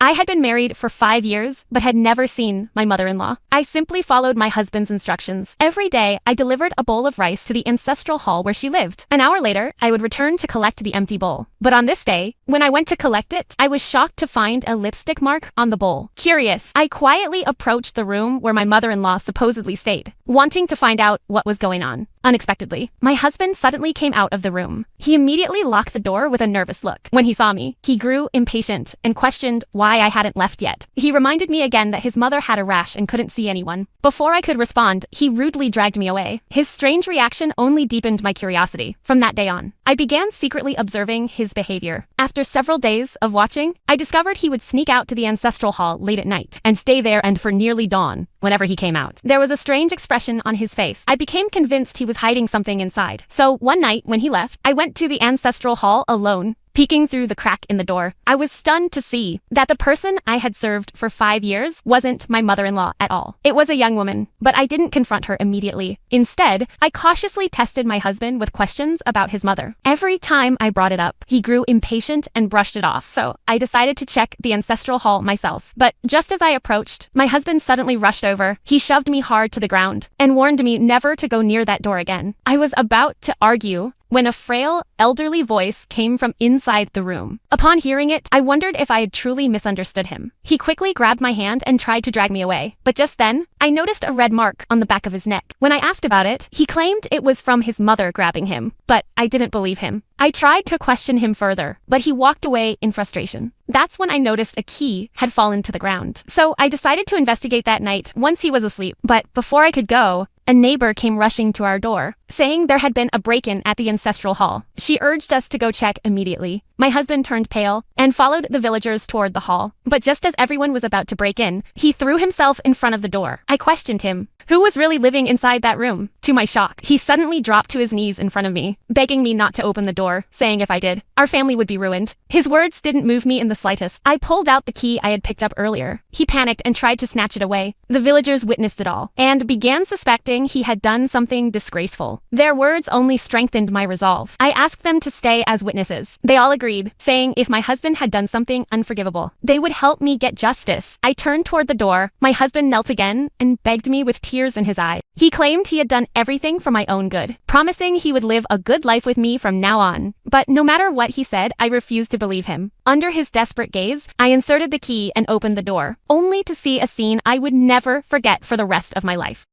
I had been married for 5 years, but had never seen my mother-in-law. I simply followed my husband's instructions. Every day, I delivered a bowl of rice to the ancestral hall where she lived. An hour later, I would return to collect the empty bowl. But on this day, when I went to collect it, I was shocked to find a lipstick mark on the bowl. Curious, I quietly approached the room where my mother-in-law supposedly stayed, wanting to find out what was going on. Unexpectedly, my husband suddenly came out of the room. He immediately locked the door with a nervous look. When he saw me, he grew impatient and questioned why I hadn't left yet. He reminded me again that his mother had a rash and couldn't see anyone. Before I could respond, he rudely dragged me away. His strange reaction only deepened my curiosity. From that day on, I began secretly observing his behavior. After several days of watching, I discovered he would sneak out to the ancestral hall late at night and stay there and for nearly dawn whenever he came out. There was a strange expression on his face. I became convinced he was hiding something inside. So one night when he left, I went to the ancestral hall alone. Peeking through the crack in the door, I was stunned to see that the person I had served for 5 years wasn't my mother-in-law at all. It was a young woman, but I didn't confront her immediately. Instead, I cautiously tested my husband with questions about his mother. Every time I brought it up, he grew impatient and brushed it off. So I decided to check the ancestral hall myself. But just as I approached, my husband suddenly rushed over. He shoved me hard to the ground and warned me never to go near that door again. I was about to argue when a frail, elderly voice came from inside the room. Upon hearing it, I wondered if I had truly misunderstood him. He quickly grabbed my hand and tried to drag me away. But just then, I noticed a red mark on the back of his neck. When I asked about it, he claimed it was from his mother grabbing him. But I didn't believe him. I tried to question him further, but he walked away in frustration. That's when I noticed a key had fallen to the ground. So I decided to investigate that night once he was asleep. But before I could go, a neighbor came rushing to our door, saying there had been a break-in at the ancestral hall. She urged us to go check immediately. My husband turned pale and followed the villagers toward the hall. But just as everyone was about to break in, he threw himself in front of the door. I questioned him. Who was really living inside that room? To my shock, he suddenly dropped to his knees in front of me, begging me not to open the door, saying if I did, our family would be ruined. His words didn't move me in the slightest. I pulled out the key I had picked up earlier. He panicked and tried to snatch it away. The villagers witnessed it all and began suspecting he had done something disgraceful. Their words only strengthened my resolve. I asked them to stay as witnesses. They all agreed, saying if my husband had done something unforgivable, they would help me get justice. I turned toward the door. My husband knelt again and begged me with tears in his eyes. He claimed he had done everything for my own good, promising he would live a good life with me from now on. But no matter what he said, I refused to believe him. Under his desperate gaze, I inserted the key and opened the door, only to see a scene I would never forget for the rest of my life.